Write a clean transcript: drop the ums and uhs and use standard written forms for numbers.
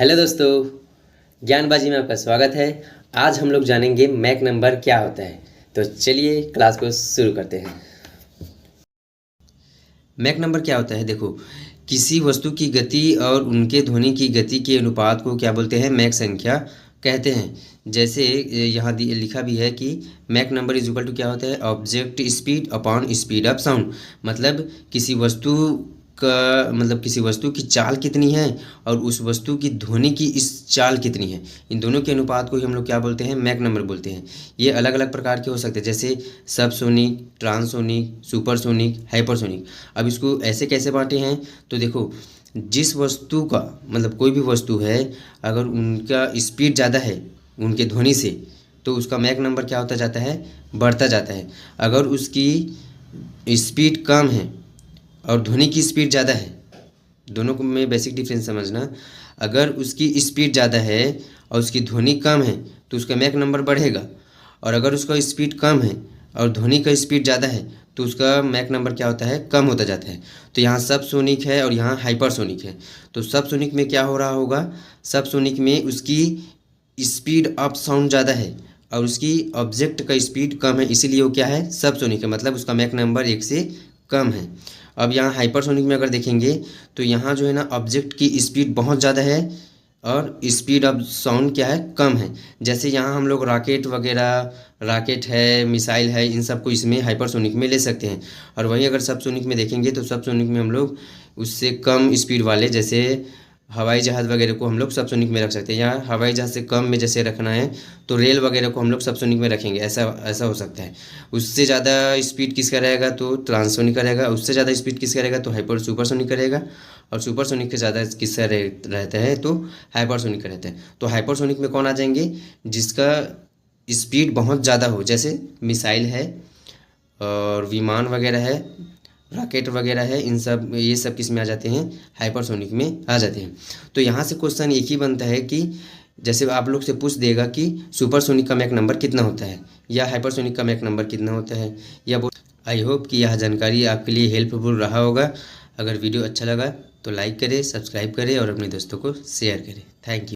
Hello दोस्तों, ज्ञानबाजी में आपका स्वागत है। आज हम लोग जानेंगे मैक नंबर क्या होता है। तो चलिए क्लास को शुरू करते हैं। मैक नंबर क्या होता है? देखो, किसी वस्तु की गति और उनके ध्वनि की गति के अनुपात को क्या बोलते हैं? मैक संख्या कहते हैं। जैसे यहाँ लिखा भी है कि Mach number is equal to क्या होता है? Object speed upon speed of sound. मतलब किसी वस्तु की चाल कितनी है और उस वस्तु की ध्वनि की इस चाल कितनी है, इन दोनों के अनुपात को ही हम लोग क्या बोलते हैं? मैक नंबर बोलते हैं। ये अलग अलग प्रकार के हो सकते हैं, जैसे सबसोनिक, ट्रांसोनिक, सुपरसोनिक, हाइपरसोनिक। अब इसको ऐसे कैसे बांटे हैं? तो देखो, जिस वस्तु का मतलब कोई भी वस्तु है, अगर उनका स्पीड ज़्यादा है उनके ध्वनि से, तो उसका मैक नंबर क्या होता जाता है? बढ़ता जाता है। अगर उसकी स्पीड कम है और ध्वनि की स्पीड ज़्यादा है, दोनों को में बेसिक डिफरेंस समझना। अगर उसकी स्पीड ज़्यादा है और उसकी ध्वनि कम है तो उसका मैक नंबर बढ़ेगा, और अगर उसका स्पीड कम है और ध्वनि का स्पीड ज़्यादा है तो उसका मैक नंबर क्या होता है? कम होता जाता है। तो यहाँ सब सोनिक है और यहाँ हाइपरसोनिक है। तो सब सोनिक में क्या हो रहा होगा? सब सोनिक में उसकी स्पीड ऑफ साउंड ज़्यादा है और उसकी ऑब्जेक्ट का स्पीड कम है, इसीलिए वो क्या है? सब सोनिक है। मतलब उसका मैक नंबर 1 से कम है। अब यहाँ हाइपरसोनिक में अगर देखेंगे तो यहाँ जो है ना, ऑब्जेक्ट की स्पीड बहुत ज़्यादा है और स्पीड ऑफ साउंड क्या है? कम है। जैसे यहाँ हम लोग रॉकेट वगैरह, रॉकेट है, मिसाइल है, इन सब को इसमें हाइपरसोनिक में ले सकते हैं। और वहीं अगर सबसोनिक में देखेंगे तो सबसोनिक में हम लोग उससे कम स्पीड वाले, जैसे हवाई जहाज़ वगैरह को हम लोग सबसोनिक में रख सकते हैं। या हवाई जहाज़ से कम में जैसे रखना है तो रेल वगैरह को हम लोग सबसोनिक में रखेंगे, ऐसा ऐसा हो सकता है। उससे ज़्यादा स्पीड किसका रहेगा? तो ट्रांससोनिक का रहेगा। उससे ज़्यादा स्पीड किसका रहेगा? तो सुपरसोनिक का रहेगा। और सुपरसोनिक के ज़्यादा किसका रहता है? तो हाइपरसोनिक का रहता है। तो हाइपरसोनिक में कौन आ जाएंगे? जिसका स्पीड बहुत ज़्यादा हो, जैसे मिसाइल है और विमान वगैरह है, रॉकेट वगैरह है, इन सब ये सब किस में आ जाते हैं? हाइपरसोनिक में आ जाते हैं। तो यहाँ से क्वेश्चन एक ही बनता है कि जैसे आप लोग से पूछ देगा कि सुपरसोनिक का मैक नंबर कितना होता है या हाइपरसोनिक का मैक नंबर कितना होता है, या आई होप कि यह जानकारी आपके लिए हेल्पफुल रहा होगा। अगर वीडियो अच्छा लगा तो लाइक करें, सब्सक्राइब करें और अपने दोस्तों को शेयर करें। Thank you.